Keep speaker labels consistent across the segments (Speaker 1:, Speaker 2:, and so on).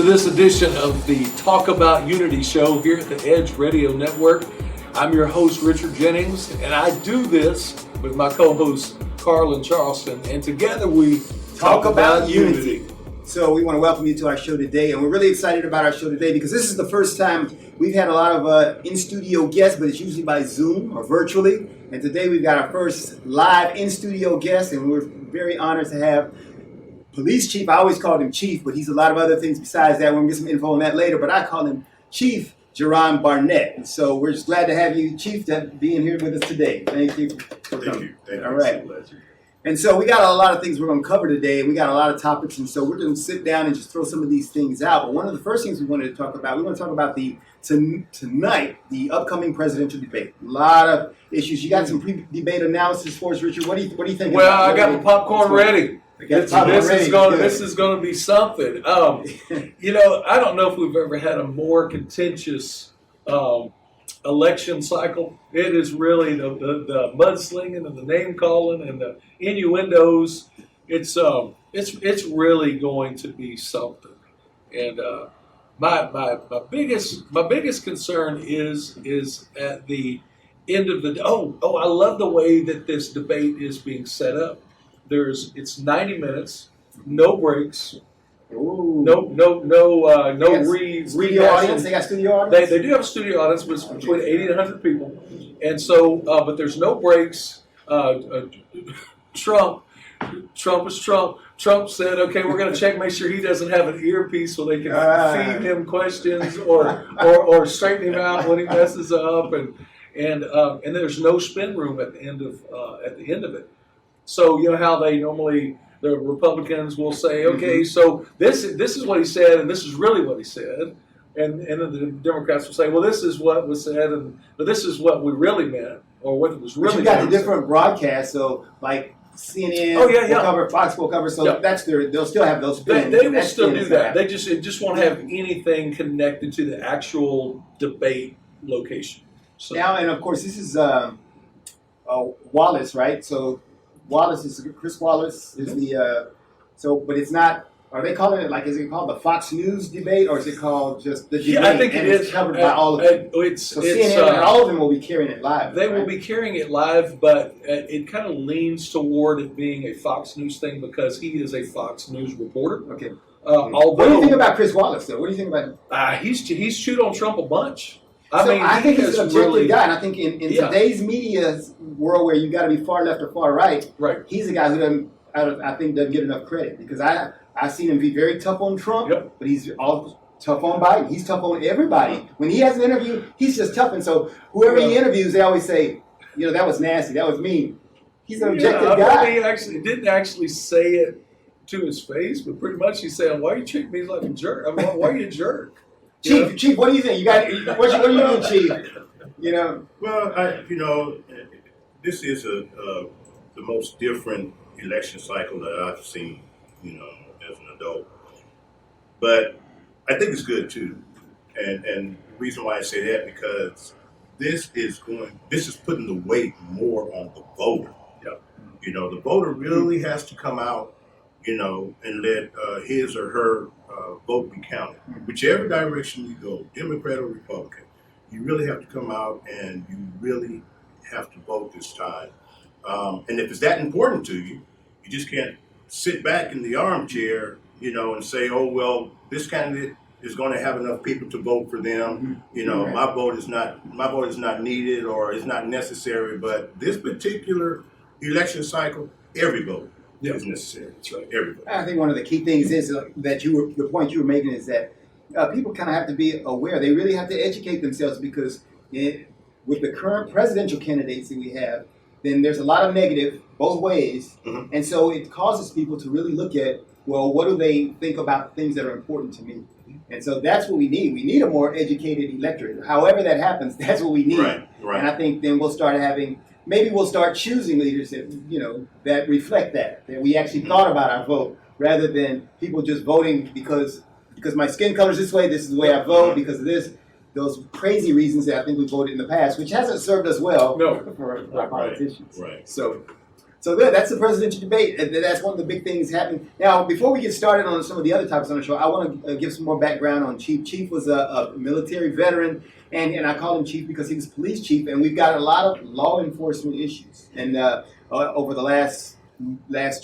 Speaker 1: this edition of the Talk About Unity show here at the Edge Radio Network. I'm your host, Richard Jennings, and I do this with my co-host, Carlen Charleston, and together we
Speaker 2: talk about unity. So we want to welcome you to our show today, and we're really excited about our show today because this is the first time we've had a lot of in-studio guests, but it's usually by Zoom or virtually. And today we've got our first live in-studio guest, and we're very honored to have Police Chief. I always called him Chief, but he's a lot of other things besides that. We're going to get some info on that later, but I call him Chief Jeron Barnett. And so we're just glad to have you, Chief, being here with us today. Thank you for coming.
Speaker 3: Thank you.
Speaker 2: All right. And so we got a lot of things we're going to cover today. We got a lot of topics, and so we're going to sit down and just throw some of these things out. But one of the first things we wanted to talk about, tonight, the upcoming presidential debate. A lot of issues. You got some pre-debate analysis for us, Richard. What do you think?
Speaker 1: Well, I got the popcorn ready. This is going to be something. You know, I don't know if we've ever had a more contentious election cycle. It is really the mudslinging and the name calling and the innuendos. It's really going to be something. And my biggest concern is at the end of the day. I love the way that this debate is being set up. It's 90 minutes, no breaks.
Speaker 2: Ooh.
Speaker 1: No
Speaker 2: studio audience. They got studio audience.
Speaker 1: They do have a studio audience with between 80 and 100 people, and so but there's no breaks. Trump is Trump. Trump said, "Okay, we're going to check, make sure he doesn't have an earpiece, so they can feed him questions or straighten him out when he messes up." And there's no spin room at the end of it. So you know how they normally. The Republicans will say, okay, so this is what he said, and this is really what he said. And then the Democrats will say, well, this is what was said, but this is what we really meant, or what it was really
Speaker 2: meant. But you got the different broadcasts, so like CNN will cover, Fox will cover, so they'll still have those spins.
Speaker 1: They will still do that. It just won't have anything connected to the actual debate location. So.
Speaker 2: Now, and of course, this is Wallace, right? So Chris Wallace is but it's not. Are they calling it is it called the Fox News debate, or is it called just the debate?
Speaker 1: Yeah, I think it is
Speaker 2: covered by all of them. CNN and all of them will be carrying it live.
Speaker 1: They will be carrying it live, but it kind of leans toward it being a Fox News thing because he is a Fox News reporter.
Speaker 2: Okay.
Speaker 1: What
Speaker 2: do you think about Chris Wallace, though? What do you think about him?
Speaker 1: He's chewed on Trump a bunch.
Speaker 2: I think he's an objective guy, and I think in today's media world where you got to be far left or far right, he's a guy who doesn't get enough credit because I've seen him be very tough on Trump, but he's all tough on Biden. He's tough on everybody. When he has an interview, he's just tough, and so whoever he interviews, they always say, that was nasty, that was mean. He's an objective guy.
Speaker 1: He didn't actually say it to his face, but pretty much he's saying, "Why are you treating me like a jerk? I mean, why are you a jerk?"
Speaker 2: Chief, what do you think? What are you doing, Chief?
Speaker 3: Well, this is the most different election cycle that I've seen, as an adult. But I think it's good too, and the reason why I say that because this is putting the weight more on the voter. Yeah. The voter really has to come out, and let his or her vote be counted. Whichever direction you go, Democrat or Republican, you really have to come out and you really have to vote this time. And if it's that important to you, you just can't sit back in the armchair, and say, oh, well, this candidate is going to have enough people to vote for them. My vote is not needed or is not necessary. But this particular election cycle, every vote is necessary. That's right. Everybody.
Speaker 2: I think one of the key things is that the point you were making is that people kind of have to be aware. They really have to educate themselves because with the current presidential candidates that we have, then there's a lot of negative both ways. Mm-hmm. And so it causes people to really look at, well, what do they think about things that are important to me? And so that's what we need. We need a more educated electorate. However that happens, that's what we need. Right. And I think then we'll start choosing leaders that, that reflect that we actually thought about our vote rather than people just voting because my skin color is this way, this is the way I vote, because of those crazy reasons that I think we voted in the past, which hasn't served us well for our politicians.
Speaker 3: Right.
Speaker 2: So So that's the presidential debate. And that's one of the big things happening. Now, before we get started on some of the other topics on the show, I want to give some more background on Chief. Chief was a military veteran, and I call him Chief because he was police chief, and we've got a lot of law enforcement issues and over the last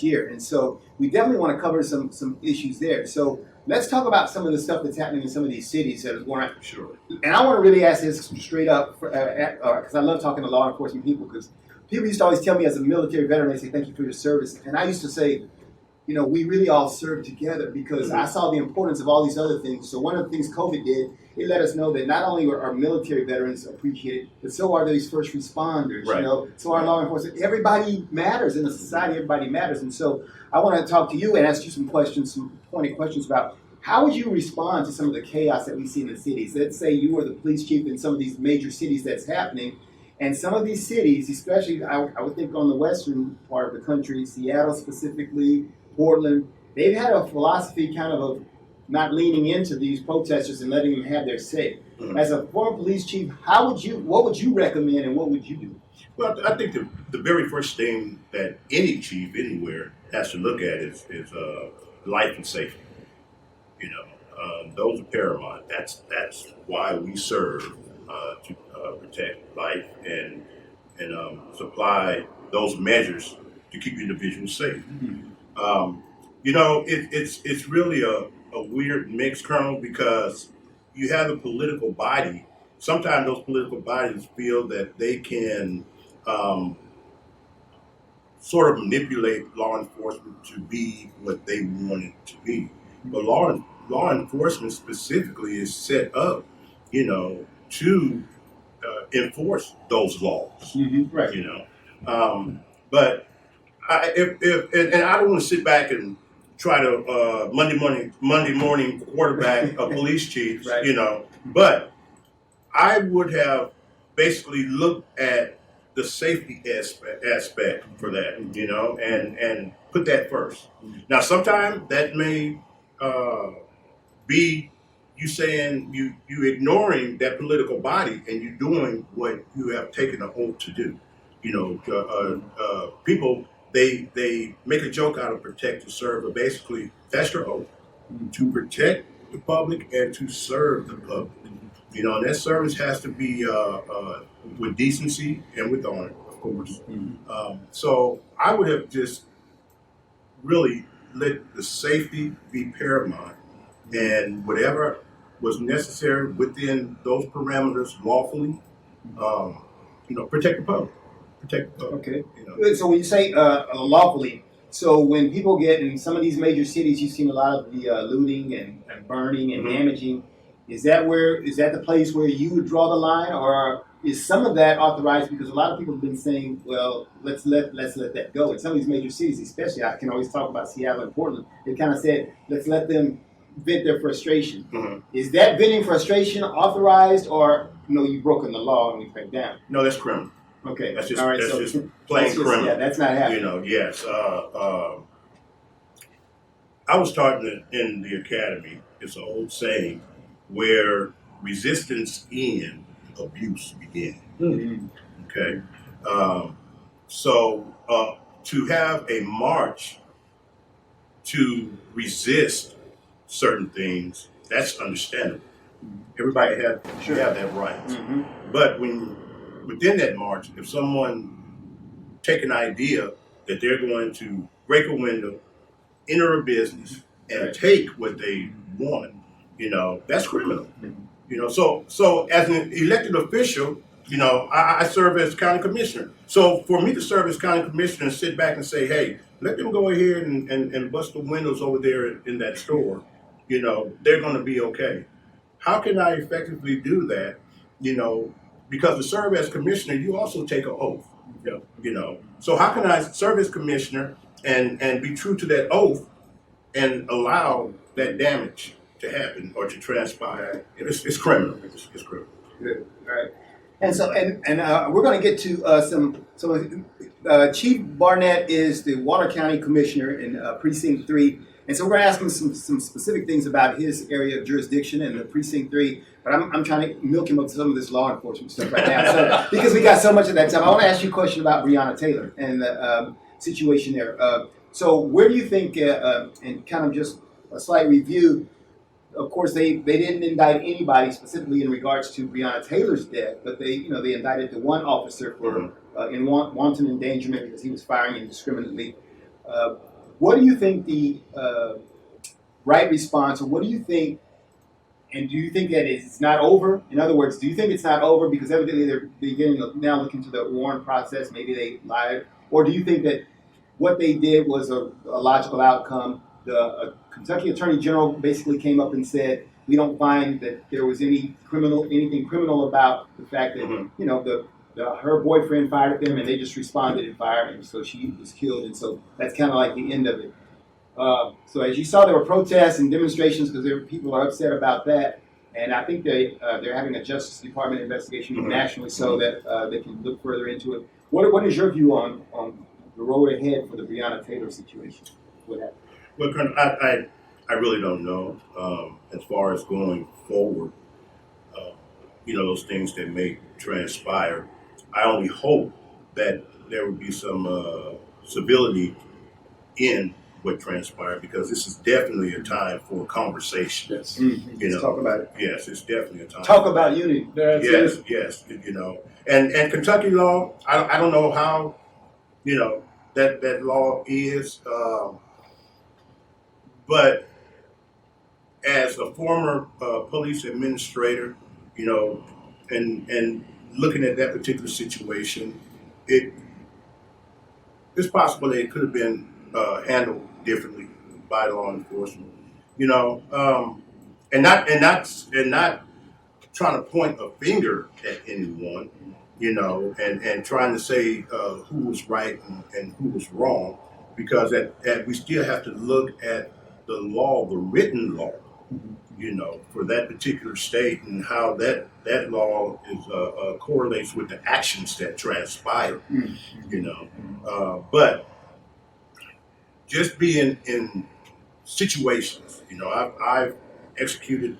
Speaker 2: year. And so we definitely want to cover some issues there. So let's talk about some of the stuff that's happening in some of these cities that is going on.
Speaker 3: Sure.
Speaker 2: And I want to really ask this straight up because I love talking to law enforcement people because people used to always tell me as a military veteran, they say, thank you for your service. And I used to say, we really all serve together because I saw the importance of all these other things. So one of the things COVID did, it let us know that not only are our military veterans appreciated, but so are these first responders,
Speaker 3: right.
Speaker 2: So our law enforcement. Everybody matters in the society, everybody matters. And so I want to talk to you and ask you some pointed questions about how would you respond to some of the chaos that we see in the cities? Let's say you are the police chief in some of these major cities that's happening. And some of these cities, especially I would think on the western part of the country, Seattle specifically, Portland, they've had a philosophy kind of not leaning into these protesters and letting them have their say. Mm-hmm. As a former police chief, what would you recommend and what would you do?
Speaker 3: Well, I think the very first thing that any chief anywhere has to look at is life and safety. Those are paramount. That's why we serve to protect life and supply those measures to keep individuals safe. Mm-hmm. It's really a weird mix, Colonel, because you have a political body. Sometimes those political bodies feel that they can sort of manipulate law enforcement to be what they want it to be. But law enforcement specifically is set up, to enforce those laws.
Speaker 2: Mm-hmm. Right.
Speaker 3: But and I don't want to sit back and try to Monday morning quarterback a police chief, right. But I would have basically looked at the safety aspect for that, and put that first. Now, sometimes that may be you saying you ignoring that political body and you doing what you have taken an oath to do. People they make a joke out of protect to serve, but basically that's your oath to protect the public and to serve the public. And that service has to be with decency and with honor, of course. Mm-hmm. So I would have just really let the safety be paramount, and whatever was necessary within those parameters lawfully, protect the public.
Speaker 2: Okay. So when you say lawfully, so when people get in some of these major cities, you've seen a lot of the looting and burning and mm-hmm. damaging. Is that the place where you would draw the line, or is some of that authorized? Because a lot of people have been saying, well, let's let that go. In some of these major cities, especially, I can always talk about Seattle and Portland. They kind of said, let's let them vent their frustration. Mm-hmm. Is that venting frustration authorized, or you've broken the law and you back down?
Speaker 3: No, that's criminal.
Speaker 2: Okay,
Speaker 3: that's just
Speaker 2: all right,
Speaker 3: just plain criminal.
Speaker 2: Yeah, that's not happening.
Speaker 3: Yes. I was taught in the academy. It's an old saying, where resistance ends, abuse begins. Mm-hmm. Okay, so to have a march to resist certain things, that's understandable. Mm-hmm. Everybody should have that right. Mm-hmm. But within that march, if someone take an idea that they're going to break a window, enter a business, and take what they want, that's criminal. So as an elected official, I serve as county commissioner. So for me to serve as county commissioner and sit back and say, hey, let them go ahead and bust the windows over there in that store, they're going to be okay. How can I effectively do that? Because to serve as commissioner, you also take an oath. So how can I serve as commissioner and be true to that oath and allow that damage to happen or to transpire? It's criminal. It's criminal.
Speaker 2: Good. All right. And so, we're going to get to some. Chief Barnett is the Water County Commissioner in Precinct 3. And so we're going to ask him some specific things about his area of jurisdiction in the Precinct 3. But I'm trying to milk him up to some of this law enforcement stuff right now. So, because we got so much of that time. I want to ask you a question about Breonna Taylor. And situation there. So where do you think, and kind of just a slight review, of course, they didn't indict anybody specifically in regards to Breonna Taylor's death, but they indicted the one officer for in wanton endangerment because he was firing indiscriminately. What do you think the right response, or what do you think, and do you think that it's not over? In other words, do you think it's not over because evidently they're beginning to now look into the warrant process, maybe they lied, or do you think that what they did was a logical outcome? The Kentucky Attorney General basically came up and said, we don't find that there was anything criminal about the fact that her boyfriend fired at them and they just responded and fired, and so she was killed, and so that's kind of like the end of it. So as you saw, there were protests and demonstrations because people are upset about that, and I think they're having a Justice Department investigation nationally so that they can look further into it. What is your view on the road ahead for the Breonna Taylor situation? What happened?
Speaker 3: Well, Colonel, I really don't know as far as going forward. Those things that may transpire. I only hope that there will be some civility in what transpired, because this is definitely a time for conversation.
Speaker 2: Yes. Let's talk about it.
Speaker 3: Yes, it's definitely a time.
Speaker 2: Talk about unity.
Speaker 3: Yes. And Kentucky law, I don't know how, that law is, but as a former police administrator, and looking at that particular situation, it's possible that it could have been handled differently by law enforcement, and not trying to point a finger at anyone, and trying to say who was right and who was wrong, because that we still have to look at the law, the written law, for that particular state, and how that law is correlates with the actions that transpire, but just being in situations, I've executed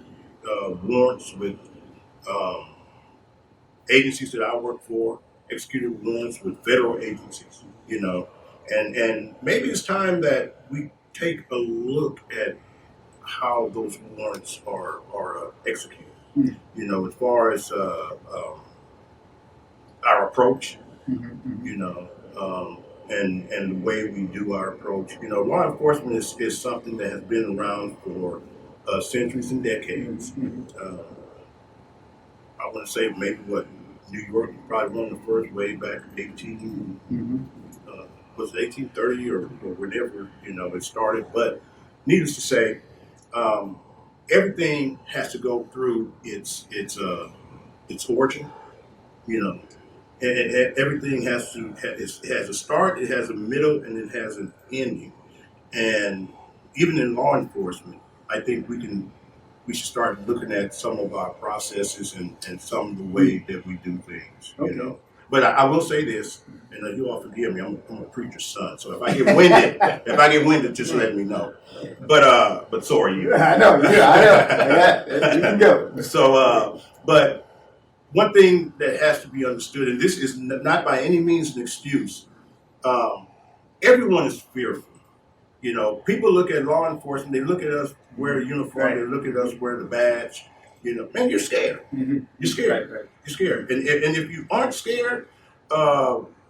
Speaker 3: warrants with agencies that I work for, executed warrants with federal agencies, and maybe it's time that we take a look at how those warrants are executed. As far as our approach, and the way we do our approach. Law enforcement is something that has been around for centuries and decades. I want to say maybe New York was probably one of the first way back 1830 or whenever, it started. But needless to say, everything has to go through its origin, and everything has a start, it has a middle, and it has an ending. And even in law enforcement, I think we should start looking at some of our processes and some of the way that we do things, But I will say this, and you all forgive me, I'm a preacher's son, so if I get winded, just let me know. But so are you.
Speaker 2: I know. You can go.
Speaker 3: So, but one thing that has to be understood, and this is not by any means an excuse, everyone is fearful. People look at law enforcement, they look at us wear a uniform, they look at us wear the badge, man, you're scared. You're scared. Right. You're scared. And if you aren't scared,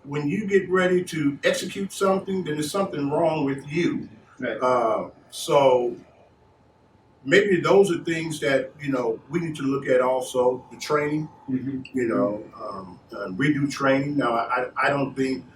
Speaker 3: when you get ready to execute something, then there's something wrong with you. Right. So maybe those are things that, we need to look at also, the training, redo training. Now, I don't think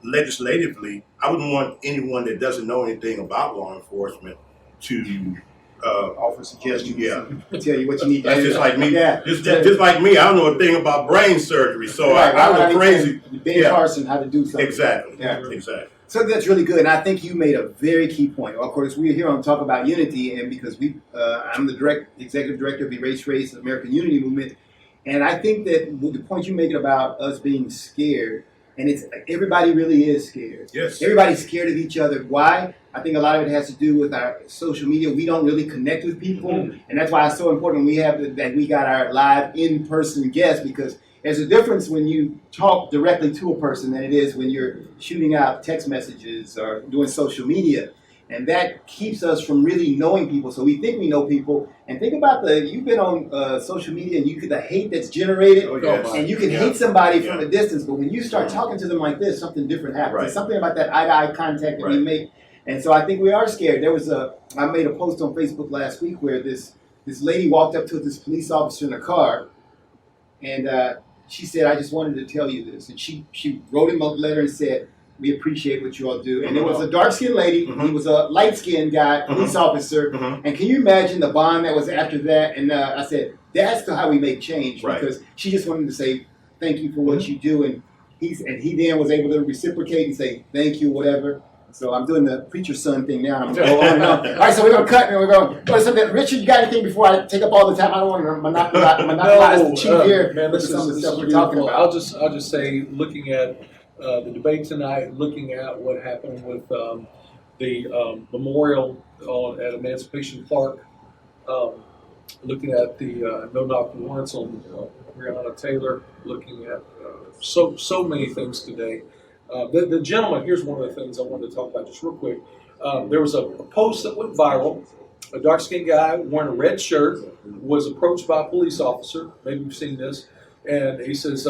Speaker 3: legislatively, I wouldn't want anyone that doesn't know anything about law enforcement to
Speaker 2: offer suggestions. Yeah, tell you what you need.
Speaker 3: That's just like me. Yeah, just like me. I don't know a thing about brain surgery, so I go crazy.
Speaker 2: Ben Carson, how to do something.
Speaker 3: Exactly. Yeah. Exactly.
Speaker 2: So that's really good, and I think you made a very key point. Of course, we're here on Talk About Unity, and because I'm the executive director of the Race American Unity Movement, and I think that the point you make about us being scared. And everybody really is scared.
Speaker 3: Yes.
Speaker 2: Everybody's scared of each other. Why? I think a lot of it has to do with our social media. We don't really connect with people. And that's why it's so important we got our live in-person guests, because There's a difference when you talk directly to a person than it is when you're shooting out text messages or doing social media. And that keeps us from really knowing people. So we think we know people. And think about you've been on social media and the hate that's generated.
Speaker 3: Oh, yes.
Speaker 2: And you can hate somebody from a distance. But when you start talking to them like this, something different happens.
Speaker 3: Right.
Speaker 2: There's something about that eye-to-eye contact that we make. And so I think we are scared. I made a post on Facebook last week where this lady walked up to this police officer in a car. And she said, I just wanted to tell you this. And she wrote him a letter and said, we appreciate what you all do. And it was a dark-skinned lady. He was a light-skinned guy, police officer. And can you imagine the bond that was after that? And I said, that's how we make change. Because she just wanted to say, thank you for what you do. And he then was able to reciprocate and say, thank you, whatever. So I'm doing the preacher's son thing now. I'm going to go on and on. All right, so we're going to cut and we're going to go to something. Richard, you got anything before I take up all the time? I don't want to monopolize the chief here.
Speaker 1: Man, this
Speaker 2: some of the
Speaker 1: is
Speaker 2: stuff we're talking about.
Speaker 1: I'll just say, looking at the debate tonight, looking at what happened with the memorial at Emancipation Park, looking at the no-knock warrants on Breonna Taylor, looking at so many things today. The gentleman, here's one of the things I wanted to talk about just real quick. There was a post that went viral. A dark-skinned guy wearing a red shirt was approached by a police officer. Maybe you've seen this. And he says,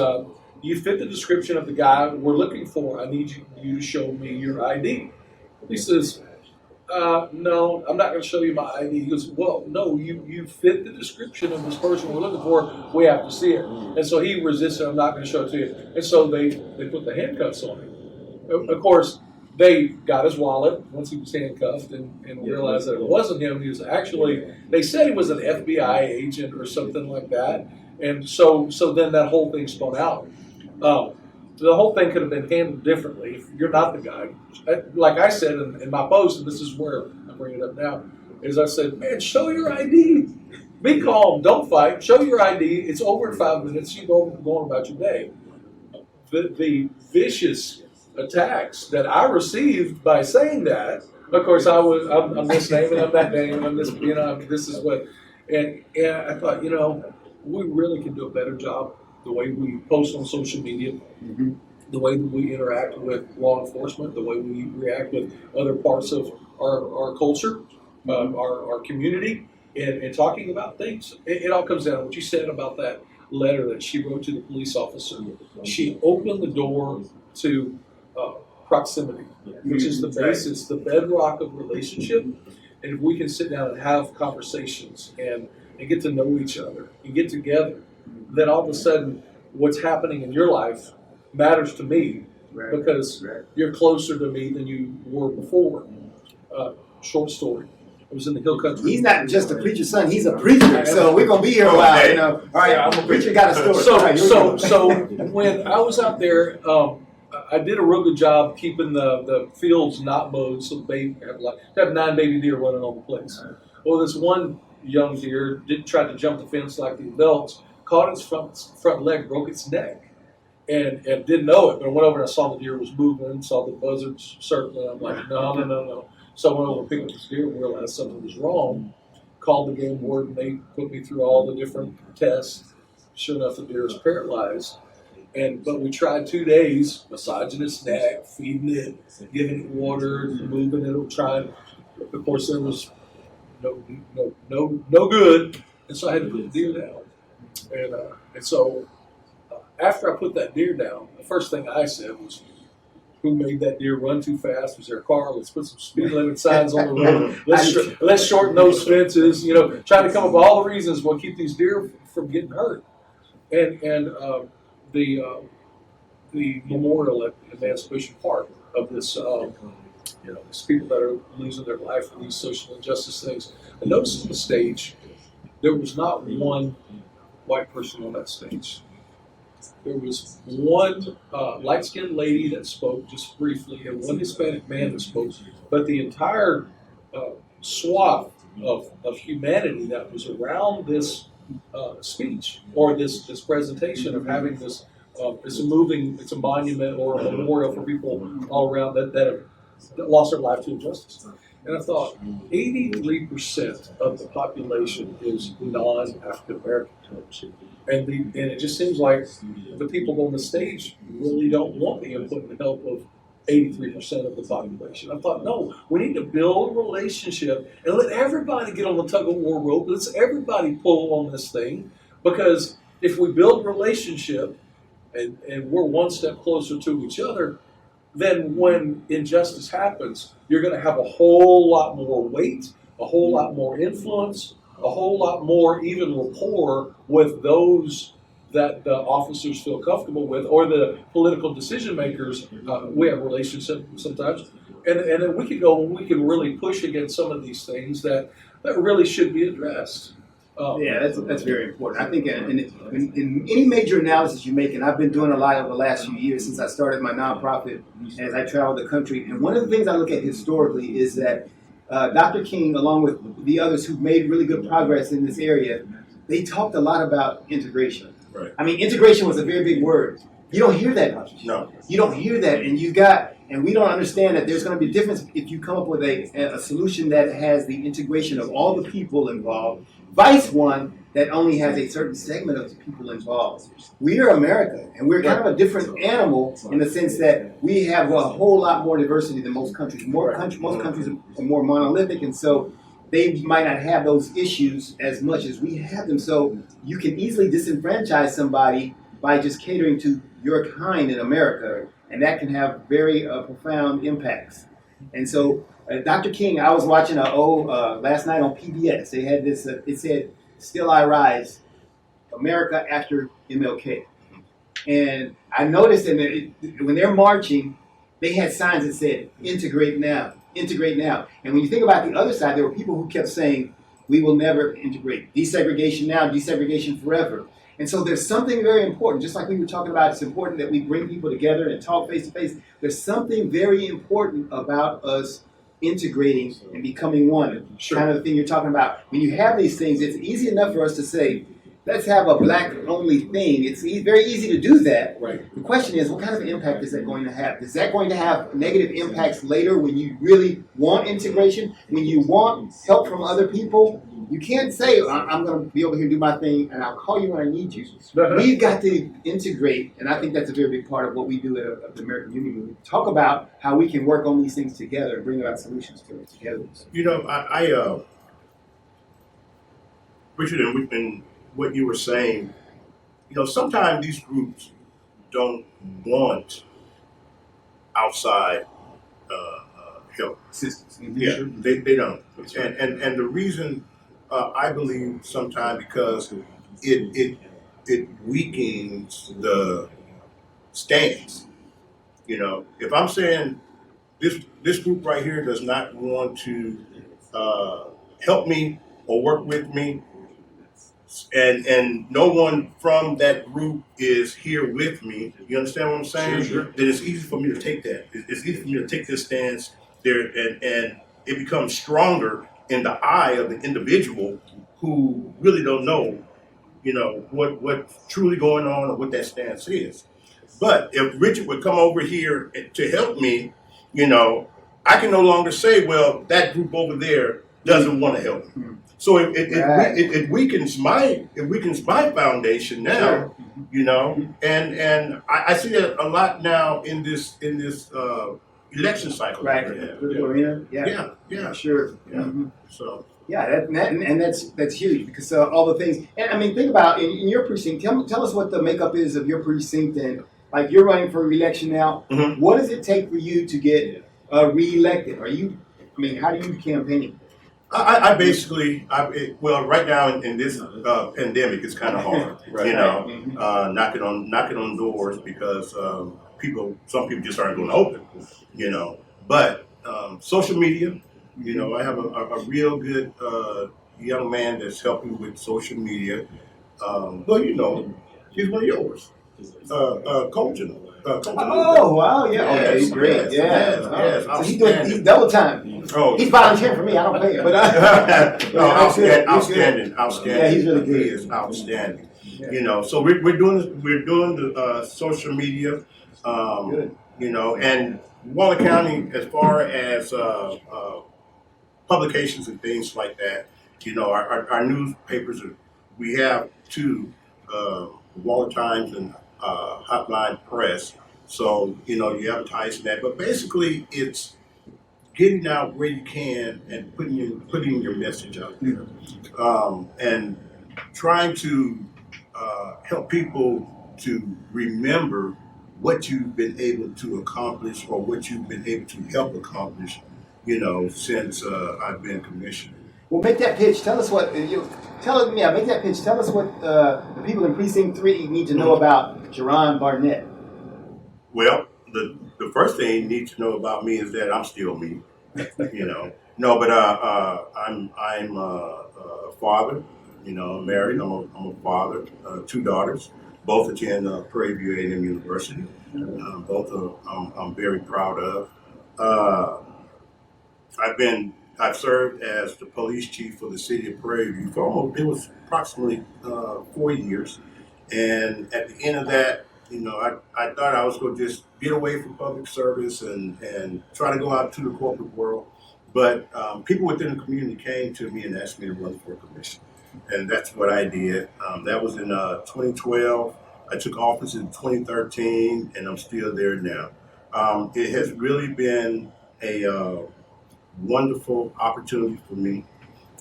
Speaker 1: you fit the description of the guy we're looking for. I need you to show me your ID. He says, no, I'm not going to show you my ID. He goes, well, no, you fit the description of this person we're looking for. We have to see it. And so he resisted. I'm not going to show it to you. And so they put the handcuffs on him. Of course, they got his wallet once he was handcuffed and realized that it wasn't him. He was actually, they said he was an FBI agent or something like that. And so then that whole thing spun out. The whole thing could have been handled differently if you're not the guy. Like I said in my post, and this is where I bring it up now, is I said, man, show your ID. Be calm. Don't fight. Show your ID. It's over in 5 minutes. You go on about your day. The vicious attacks that I received by saying that, of course, I'm this name and I'm that name and I'm this, this is what, and I thought, we really can do a better job the way we post on social media, the way that we interact with law enforcement, the way we react with other parts of our culture, our community, and talking about things. It all comes down to what you said about that letter that she wrote to the police officer. She opened the door to proximity, which is the basis, the bedrock of relationship. And if we can sit down and have conversations and get to know each other and get together, then all of a sudden what's happening in your life matters to me because you're closer to me than you were before. Short story. I was in the hill country.
Speaker 2: He's not just a preacher's son, he's a preacher. So we're going to be here a while. All right, I'm a preacher, got a story.
Speaker 1: So when I was out there, I did a real good job keeping the fields not mowed so they have 9 baby deer running on the place. Well, this one young deer tried to jump the fence like the adults, caught its front leg, broke its neck, and didn't know it. But I went over and I saw the deer was moving, saw the buzzards circling. I'm like, no. So I went over and picked up this deer and realized something was wrong. Called the game warden. They put me through all the different tests. Sure enough, the deer was paralyzed. But we tried 2 days, massaging its neck, feeding it, giving it water, moving it, trying. Of course, there was no good, and so I had to put the deer down. And so after I put that deer down, the first thing I said was, who made that deer run too fast? Was there a car? Let's put some speed limit signs on the road. Let's shorten those fences. Trying to come up with all the reasons what keep these deer from getting hurt. And the memorial at Emancipation Park of this, these people that are losing their life for these social injustice things. I noticed on the stage, there was not one white person on that stage. There was one light-skinned lady that spoke just briefly and one Hispanic man that spoke, but the entire swath of humanity that was around this speech or this presentation of having this, it's a monument or a memorial for people all around that lost their life to injustice. And I thought 83% of the population is non-African American. And it just seems like the people on the stage really don't want the input and help of 83% of the population. I thought, no, we need to build a relationship and let everybody get on the tug of war rope. Let's everybody pull on this thing, because if we build relationship and we're one step closer to each other, then when injustice happens, you're going to have a whole lot more weight, a whole lot more influence, a whole lot more even rapport with those that the officers feel comfortable with, or the political decision makers. We have relationships sometimes, and then we can really push against some of these things that really should be addressed.
Speaker 2: Yeah, that's very important. I think in any major analysis you make, and I've been doing a lot over the last few years since I started my nonprofit, as I travel the country, and one of the things I look at historically is that Dr. King, along with the others who've made really good progress in this area, they talked a lot about integration.
Speaker 3: Right.
Speaker 2: I mean, integration was a very big word. You don't hear that much.
Speaker 3: No.
Speaker 2: You don't hear that, and we don't understand that there's going to be a difference if you come up with a solution that has the integration of all the people involved, vice one that only has a certain segment of the people involved. We are America, and we're kind of a different animal in the sense that we have a whole lot more diversity than most countries. Most countries are more monolithic, and so they might not have those issues as much as we have them. So you can easily disenfranchise somebody by just catering to your kind in America, and that can have very profound impacts. And so Dr. King, I was watching last night on PBS. They had this, it said, "Still I Rise, America After MLK." And I noticed when they're marching, they had signs that said, "Integrate now, integrate now." And when you think about the other side, there were people who kept saying, "We will never integrate. Desegregation now, desegregation forever." And so there's something very important, just like we were talking about, it's important that we bring people together and talk face to face. There's something very important about us integrating and becoming one.
Speaker 1: Sure.
Speaker 2: Kind of the thing you're talking about. When you have these things, it's easy enough for us to say, let's have a black-only thing. It's very easy to do that.
Speaker 1: Right.
Speaker 2: The question is, what kind of impact is that going to have? Is that going to have negative impacts later when you really want integration, when you want help from other people? You can't say, I'm going to be over here and do my thing, and I'll call you when I need you. We've got to integrate, and I think that's a very big part of what we do at the American Union. We talk about how we can work on these things together and bring about solutions to it together.
Speaker 3: You know, Richard, and what you were saying, you know, sometimes these groups don't want outside help.
Speaker 2: Assistance.
Speaker 3: Yeah, they don't. And the reason I believe sometimes because it weakens the stance. You know, if I'm saying this group right here does not want to help me or work with me, and no one from that group is here with me, you understand what I'm saying?
Speaker 1: Sure.
Speaker 3: Then it's easy for me to take that. It's easy for me to take this stance there, and it becomes stronger in the eye of the individual who really don't know, you know, what's truly going on or what that stance is. But if Richard would come over here to help me, you know, I can no longer say, well, that group over there doesn't want to help me. So it weakens my foundation now,
Speaker 2: Sure.
Speaker 3: you know, and I see that a lot now in this election cycle.
Speaker 2: Right.
Speaker 3: Yeah. Yeah.
Speaker 2: Sure.
Speaker 3: Yeah.
Speaker 2: Mm-hmm.
Speaker 3: So.
Speaker 2: Yeah, that's huge because all the things. And I mean, think about in your precinct. Tell us what the makeup is of your precinct, and like you're running for re-election now.
Speaker 3: Mm-hmm.
Speaker 2: What does it take for you to get re-elected? How do you campaign?
Speaker 3: I basically, right now in this pandemic, it's kind of hard,
Speaker 1: Right.
Speaker 3: you know,
Speaker 2: Mm-hmm.
Speaker 3: knocking on doors because some people just aren't going to open, you know. But social media, you know, I have a real good young man that's helping with social media. Well, you know, he's one of yours, Coach.
Speaker 2: Oh wow, yeah, okay, he's great,
Speaker 3: yes.
Speaker 2: So he's double time.
Speaker 3: Oh,
Speaker 2: He's volunteering for me. I don't pay him, but
Speaker 3: outstanding.
Speaker 2: Yeah, he's really good.
Speaker 3: He is outstanding.
Speaker 2: Yeah.
Speaker 3: You know, so we're doing the social media.
Speaker 2: Good.
Speaker 3: You know, and Waller County, as far as publications and things like that. Our newspapers we have two, Waller Times and Hotline Press. So you advertise that, but basically it's getting out where you can and putting your message out there, and trying to help people to remember what you've been able to accomplish or what you've been able to help accomplish, since I've been commissioner.
Speaker 2: Well, make that pitch. Tell us what make that pitch. Tell us what the people in Precinct 3 need to know about Jeron Barnett.
Speaker 3: Well, the first thing you need to know about me is that I'm still me. No, but I'm a father. I'm married. I'm a father. Two daughters. Both attend Prairie View A&M University. I'm very proud of. I've served as the police chief for the city of Prairie View for it was approximately 4 years, and at the end of that, I thought I was going to just get away from public service and try to go out to the corporate world. But people within the community came to me and asked me to run for a commission. And that's what I did. That was in 2012. I took office in 2013, and I'm still there now. It has really been a wonderful opportunity for me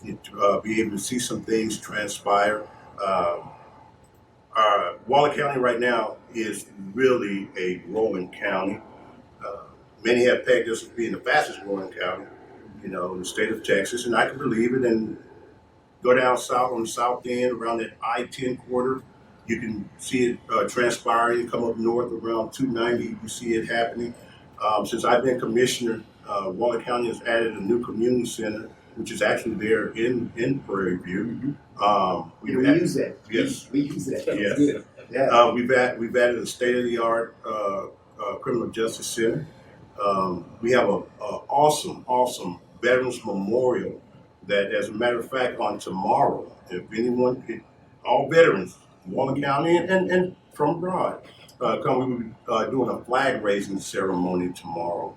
Speaker 3: to be able to see some things transpire. Waller County right now is really a growing county. Many have pegged us as being the fastest growing county, in the state of Texas, and I can believe it. And go down south on the south end around that I-10 corridor, you can see it transpiring. Come up north around 290, you see it happening. Since I've been commissioner, Waller County has added a new community center, which is actually there in Prairie View.
Speaker 2: We use that.
Speaker 3: Yes.
Speaker 2: We use that.
Speaker 3: Yes.
Speaker 2: Yeah.
Speaker 3: We've added a state-of-the-art criminal justice center. We have an awesome Veterans Memorial that, as a matter of fact, on tomorrow, if anyone, all veterans, Waller County and from abroad, we will be doing a flag raising ceremony tomorrow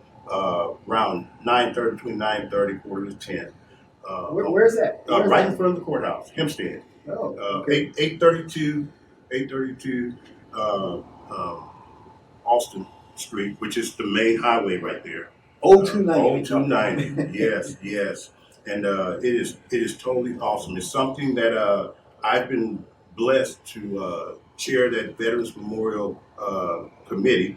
Speaker 3: around 9:30, between 9:30 quarter to 10.
Speaker 2: Where's that?
Speaker 3: Right in front of the courthouse, Hempstead.
Speaker 2: Oh, okay.
Speaker 3: 832 Austin Street, which is the main highway right there.
Speaker 2: 290.
Speaker 3: Yes. And it is totally awesome. It's something that I've been blessed to chair that Veterans Memorial Committee,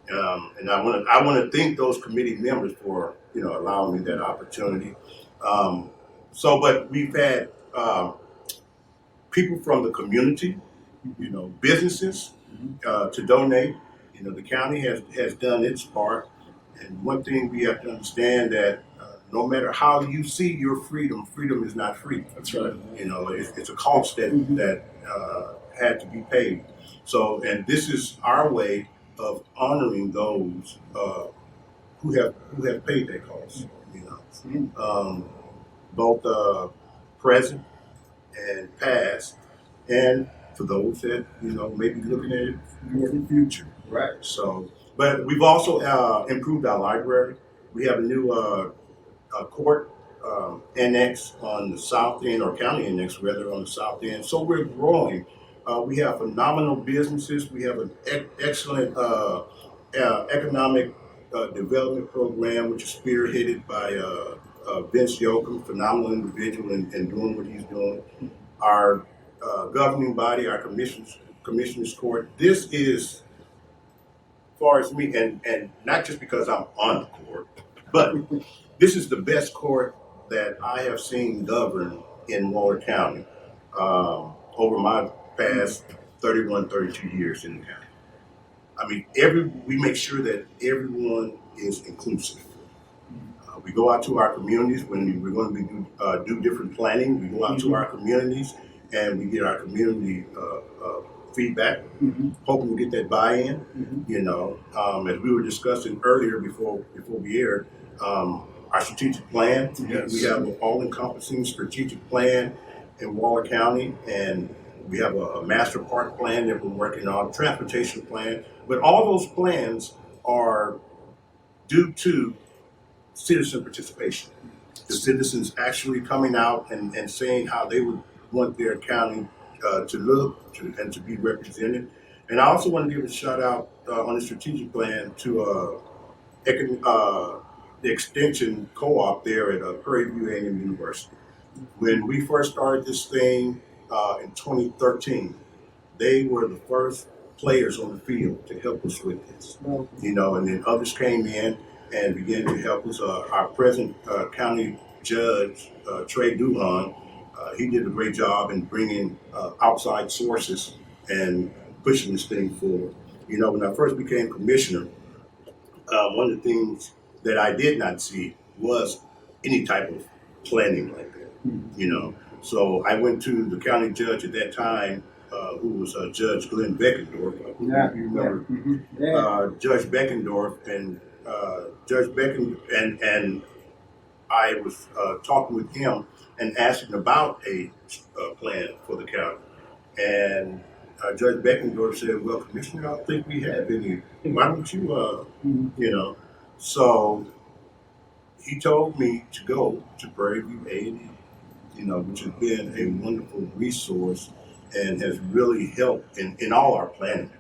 Speaker 3: and I want to thank those committee members for allowing me that opportunity. But we've had people from the community, businesses to donate. The county has done its part, and one thing we have to understand that no matter how you see your freedom is not free.
Speaker 1: That's right.
Speaker 3: It's a cost that had to be paid. So, and this is our way of honoring those who have paid that cost. Both present and past, and for those that may be looking at it more in the future.
Speaker 2: Right.
Speaker 3: So, but we've also improved our library. We have a new court annex on the south end, or county annex rather, on the south end. So we're growing. We have phenomenal businesses. We have an excellent economic development program, which is spearheaded by Vince Yoakum, phenomenal individual in doing what he's doing. Our governing body, our commissioners court. This is, as far as me, and not just because I'm on the court, but this is the best court that I have seen govern in Waller County over my past 31, 32 years in the county. I mean, we make sure that everyone is inclusive. We go out to our communities when we're going to be do different planning. We go out to our communities and we get our community feedback, hoping to get that buy-in. As we were discussing earlier before we aired, our strategic plan.
Speaker 1: Yes.
Speaker 3: We have an all-encompassing strategic plan in Waller County, and we have a master park plan that we're working on, transportation plan. But all those plans are due to citizen participation. the citizens actually coming out and saying how they would want their county to look and to be represented. And I also want to give a shout out on the strategic plan to the extension co-op there at Prairie View A&M University. When we first started this thing in 2013, they were the first players on the field to help us with this. And then others came in and began to help us. Our present county judge, Trey Duhan, he did a great job in bringing outside sources and pushing this thing forward. When I first became commissioner, one of the things that I did not see was any type of planning like that. So I went to the county judge at that time, who was Judge Glenn Beckendorf. You remember Judge Beckendorf and Judge Becken and I was talking with him and asking about a plan for the county. And Judge Beckendorf said, "Well, Commissioner, I don't think we have any. Why don't you, So he told me to go to Prairie View A&M, which has been a wonderful resource and has really helped in all our planning,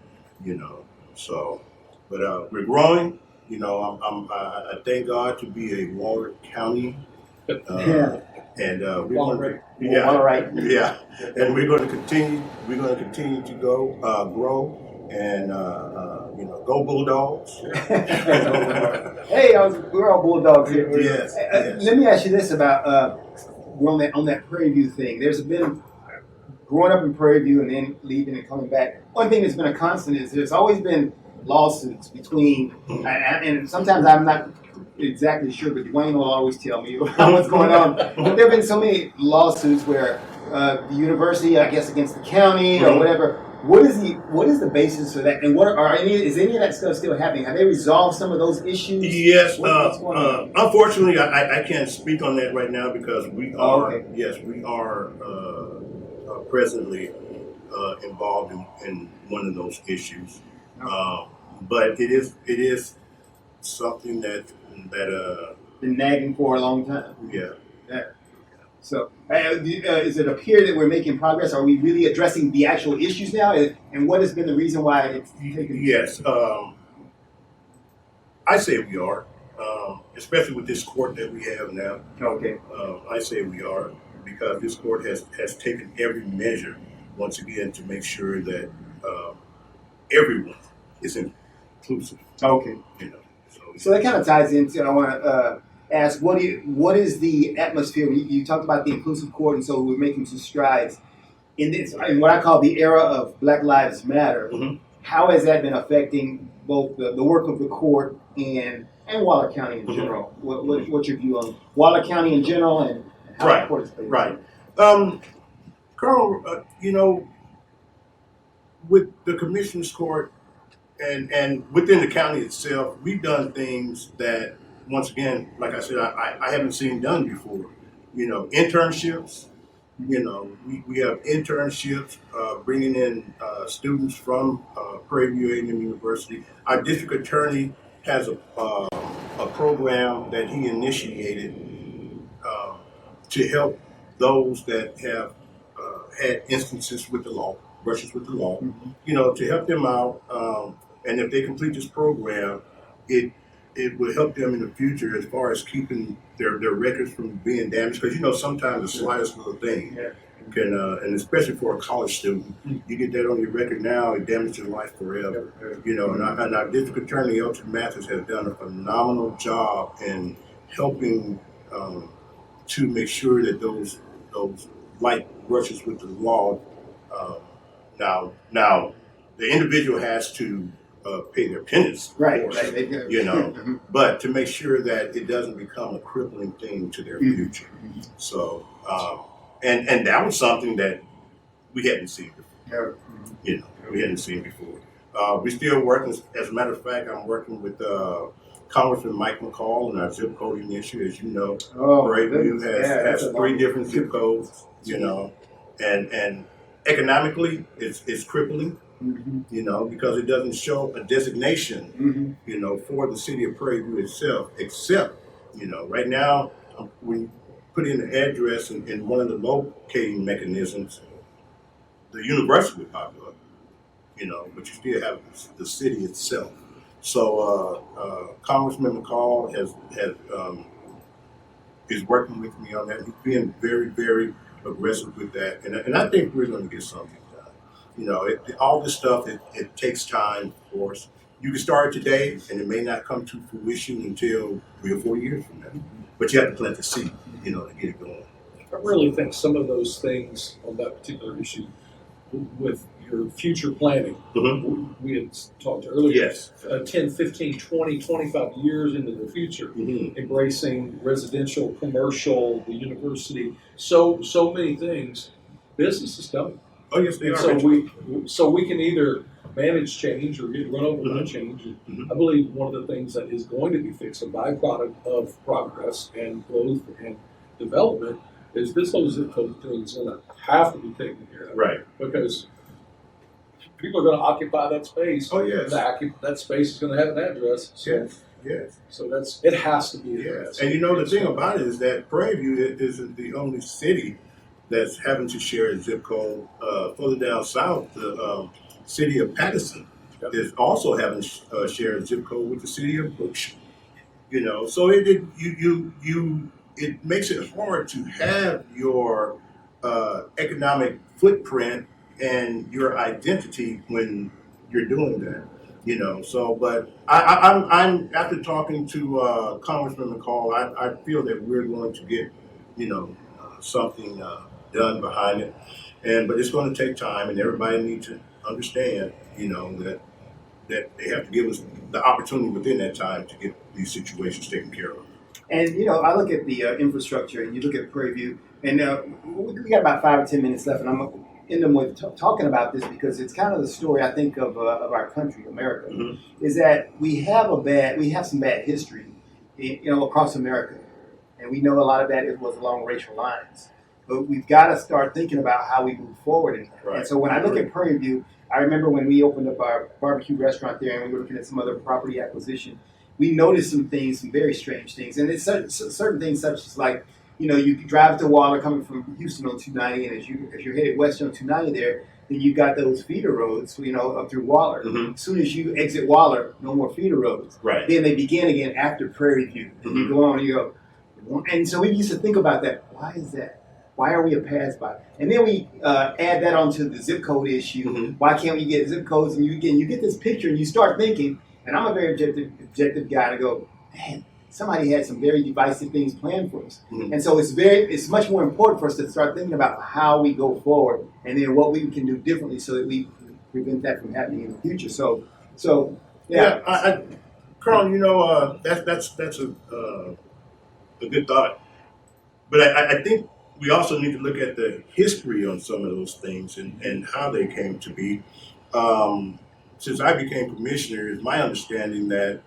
Speaker 3: So, but we're growing. I thank God to be a Waller County. And we're going and we're going to continue. We're going to continue to grow, and go Bulldogs.
Speaker 2: Hey, we're all Bulldogs here.
Speaker 3: Yes,
Speaker 2: Let me ask you this about we're on that Prairie View thing. There's been growing up in Prairie View and then leaving and coming back. One thing that's been a constant is there's always been lawsuits between, and sometimes I'm not exactly sure, but Dwayne will always tell me what's going on. But there have been so many lawsuits where the university, I guess, against the county or whatever. What is the basis for that? And is any of that stuff still happening? Have they resolved some of those issues?
Speaker 3: Yes. Unfortunately, I can't speak on that right now because we are presently involved in one of those issues. But it is something that
Speaker 2: been nagging for a long time.
Speaker 3: Yeah.
Speaker 2: So, does it appear that we're making progress? Are we really addressing the actual issues now? And what has been the reason why it's taken?
Speaker 3: Yes, I say we are, especially with this court that we have now.
Speaker 2: Okay.
Speaker 3: I say we are because this court has taken every measure once again to make sure that everyone is inclusive.
Speaker 2: Okay. So that kind of ties into. I want to ask, what is the atmosphere? You talked about the inclusive court, and so we're making some strides in what I call the era of Black Lives Matter.
Speaker 3: Mm-hmm.
Speaker 2: How has that been affecting both the work of the court and Waller County in general? What's your view on Waller County in general and how the court is playing?
Speaker 3: Right. Carl, with the Commissioner's Court and within the county itself, we've done things that, once again, like I said, I haven't seen done before. Internships. We have internships, bringing in students from Prairie View A&M University. Our district attorney has a program that he initiated to help those that have had instances with the law, brushes with the law, to help them out. And if they complete this program, it will help them in the future as far as keeping their records from being damaged. Because, sometimes the slightest little thing can, and especially for a college student, you get that on your record now, it damages your life forever. And our district attorney, Elton Mathis, has done a phenomenal job in helping to make sure that those light brushes with the law, now the individual has to pay their penance,
Speaker 2: right?
Speaker 3: But to make sure that it doesn't become a crippling thing to their future. So, and that was something that we hadn't seen before. We hadn't seen before. We're still working. As a matter of fact, I'm working with Congressman Mike McCall on our zip coding issue. As you know, Prairie View has 3 different zip codes. And economically, it's crippling. Because it doesn't show a designation, for the city of Prairie View itself, except, right now, we put in the address in one of the locating mechanisms, the university would pop up, but you still have the city itself. So Congressman McCall is working with me on that. He's being very, very aggressive with that, and I think we're going to get something done. All this stuff, it takes time, of course. You can start today, and it may not come to fruition until 3 or 4 years from now. But you have to plant the seed, to get it going.
Speaker 1: I really think some of those things on that particular issue with your future planning,
Speaker 3: Mm-hmm.
Speaker 1: we had talked earlier,
Speaker 3: Yes.
Speaker 1: 10, 15, 20, 25 years into the future,
Speaker 3: Mm-hmm.
Speaker 1: embracing residential, commercial, the university, so many things. Business is coming.
Speaker 3: Oh, yes, they are.
Speaker 1: So we can either manage change or get run over by
Speaker 3: Mhm.
Speaker 1: change.
Speaker 3: Mhm.
Speaker 1: I believe one of the things that is going to be fixed, a byproduct of progress and growth and development, is this whole zip code thing is going to have to be taken care of.
Speaker 3: Right.
Speaker 1: Because people are going to occupy that space.
Speaker 3: Oh, yes.
Speaker 1: That space is going to have an address. So,
Speaker 3: Yes.
Speaker 1: So it has to be
Speaker 3: Yes.
Speaker 1: addressed.
Speaker 3: And the thing about it is that Prairie View isn't the only city that's having to share a zip code. Further down south, the city of Patterson is also having to share a zip code with the city of Brookshire. So it makes it hard to have your economic footprint and your identity when you're doing that. So, but I'm after talking to Congressman McCall, I feel that we're going to get, something done behind it, but it's going to take time, and everybody needs to understand, that they have to give us the opportunity within that time to get these situations taken care of.
Speaker 2: And I look at the infrastructure, and you look at Prairie View, and we got about 5 or 10 minutes left, and I'm gonna end them with talking about this because it's kind of the story I think of our country, America,
Speaker 3: Mm-hmm.
Speaker 2: is that we have some bad history, across America, and we know a lot of that it was along racial lines. But we've got to start thinking about how we move forward in that.
Speaker 3: Right.
Speaker 2: And so when I look at Prairie View, I remember when we opened up our barbecue restaurant there, and we were looking at some other property acquisition. We noticed some very strange things, and it's certain things such as like, you drive to Waller coming from Houston on 290, and as you're headed west on 290 there, then you got those feeder roads, up through Waller.
Speaker 3: Mm-hmm.
Speaker 2: As soon as you exit Waller, no more feeder roads.
Speaker 3: Right.
Speaker 2: Then they begin again after Prairie View, and you go on and you go, and so we used to think about that. Why is that? Why are we a pass-by? And then we add that onto the zip code issue.
Speaker 3: Mm-hmm.
Speaker 2: Why can't we get zip codes? And you get this picture, and you start thinking. And I'm a very objective guy to go, man, somebody had some very divisive things planned for us.
Speaker 3: Mm-hmm.
Speaker 2: And so it's much more important for us to start thinking about how we go forward and then what we can do differently so that we prevent that from happening in the future. So yeah.
Speaker 3: Carlen, that's a good thought. But I think we also need to look at the history on some of those things and how they came to be. Since I became commissioner, it's my understanding that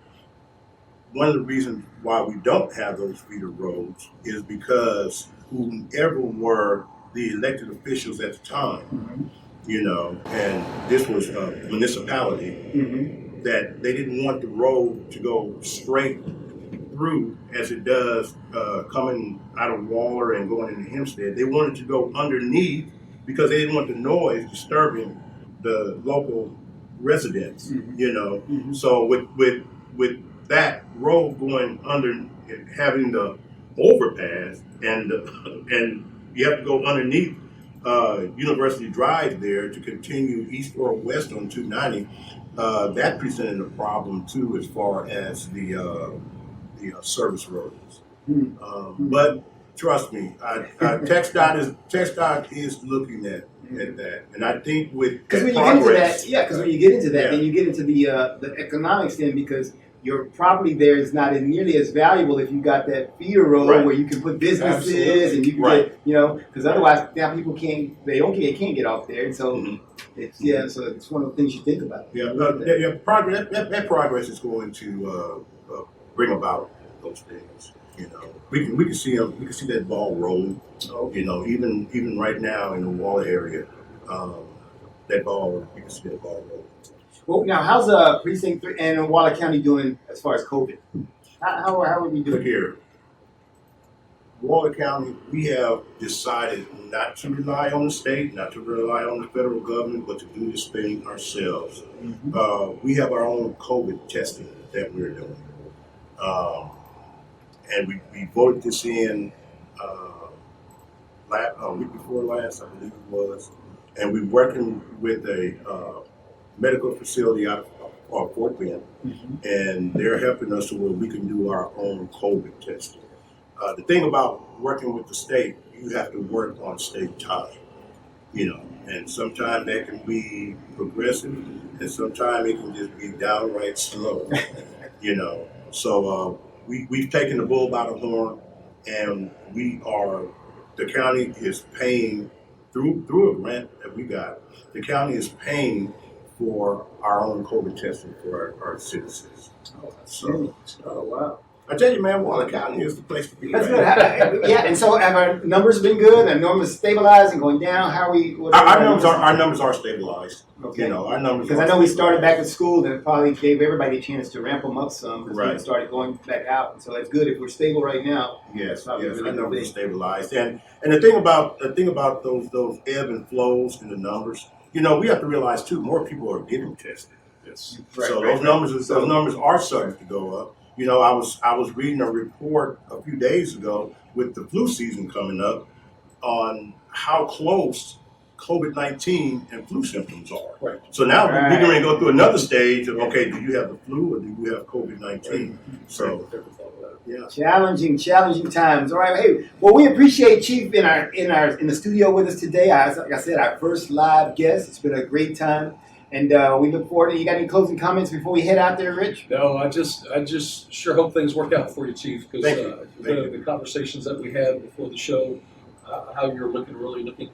Speaker 3: one of the reasons why we don't have those feeder roads is because whoever were the elected officials at the time, and this was a municipality, that they didn't want the road to go straight through as it does coming out of Waller and going into Hempstead. They wanted to go underneath because they didn't want the noise disturbing the local residents, So with that road going under and having the overpass and you have to go underneath University Drive there to continue east or west on 290, that presented a problem too as far as the service roads. But trust me, TxDOT is looking at that, and I think because when
Speaker 2: you get into that, then you get into the economics then, because your property there is not nearly as valuable if you got that feeder road where you can put businesses and you can get, because otherwise now people can't get off there, and so so it's one of the things you think about.
Speaker 3: Progress. That progress is going to bring about those things. We can see them. We can see that ball rolling. Even right now in the Waller area, that ball. You can see that ball rolling.
Speaker 2: Well, now how's Precinct 3 and Waller County doing as far as COVID? How are we doing?
Speaker 3: Look here. Waller County, we have decided not to rely on the state, not to rely on the federal government, but to do this thing ourselves. We have our own COVID testing that we're doing. And we voted this in week before last, I believe it was. And we're working with a medical facility out of Fort Bend, and they're helping us to where we can do our own COVID testing. The thing about working with the state, you have to work on state time, and sometimes that can be progressive, and sometimes it can just be downright slow, So we've taken the bull by the horn, and the county is paying through a grant that we got. The county is paying for our own COVID testing for our citizens.
Speaker 2: Oh, wow.
Speaker 3: I tell you, man, Waller County is the place to be.
Speaker 2: That's
Speaker 3: right?
Speaker 2: good. Yeah, and so have our numbers been good? Are numbers stabilized and going down? How are we?
Speaker 3: Our numbers are stabilized.
Speaker 2: Okay.
Speaker 3: Our numbers.
Speaker 2: Because I know we started back at school, and it probably gave everybody a chance to ramp them up some. Because
Speaker 3: Right.
Speaker 2: we started going back out, and so that's good if we're stable right now.
Speaker 3: Yes,
Speaker 2: Probably really
Speaker 3: our numbers are
Speaker 2: big.
Speaker 3: stabilized, and the thing about those ebb and flows in the numbers, we have to realize too, more people are getting tested.
Speaker 1: Yes.
Speaker 3: So those numbers are starting to go up. I was reading a report a few days ago with the flu season coming up on how close COVID-19 and flu symptoms are.
Speaker 1: Right.
Speaker 3: So now we're going to go through another stage of, okay, do you have the flu or do you have COVID-19? So, yeah.
Speaker 2: Challenging times. All right. Hey, well, we appreciate Chief in the studio with us today. Like I said, our first live guest. It's been a great time. And we look forward to. You got any closing comments before we head out there, Rich?
Speaker 1: No, I just sure hope things work out for you, Chief, because the conversations that we had before the show, how you're really looking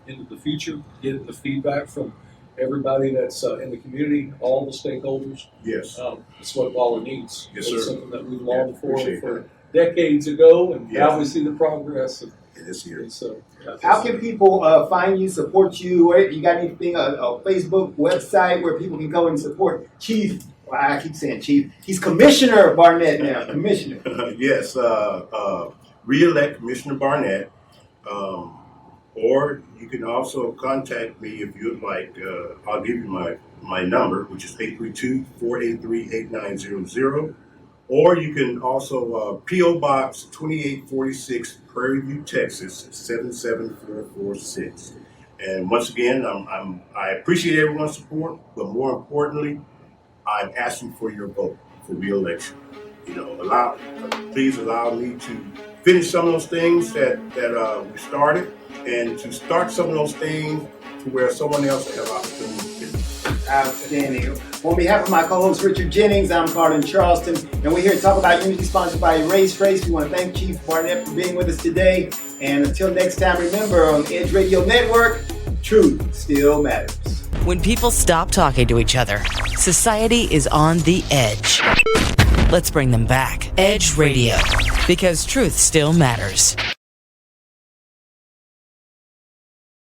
Speaker 1: into the future, getting the feedback from everybody that's in the community, all the stakeholders.
Speaker 3: Yes.
Speaker 1: It's what Waller needs.
Speaker 3: Yes,
Speaker 1: it's
Speaker 3: sir.
Speaker 1: something that we've longed for
Speaker 3: that.
Speaker 1: decades ago, and
Speaker 3: Yes.
Speaker 1: now we see the progress.
Speaker 3: It is here.
Speaker 1: And so,
Speaker 2: How can people find you, support you? You got anything, a Facebook website where people can go and support Chief? Well, I keep saying Chief. He's Commissioner Barnett now. Commissioner.
Speaker 3: Yes. Re-elect Commissioner Barnett. Or you can also contact me if you'd like. I'll give you my number, which is 832-483-8900. Or you can also P.O. Box 2846, Prairie View, Texas, 77446. And once again, I appreciate everyone's support, but more importantly, I'm asking for your vote for re-election. Please allow me to finish some of those things that we started, and to start some of those things to where someone else will have opportunity to finish.
Speaker 2: Outstanding. On behalf of my co-host Richard Jennings, I'm Carlen Charleston, and we're here to talk about Unity, sponsored by Race Trace. We want to thank Chief Barnett for being with us today. And until next time, remember, on Edge Radio Network, truth still matters.
Speaker 4: When people stop talking to each other, society is on the edge. Let's bring them back. Edge Radio, because truth still matters.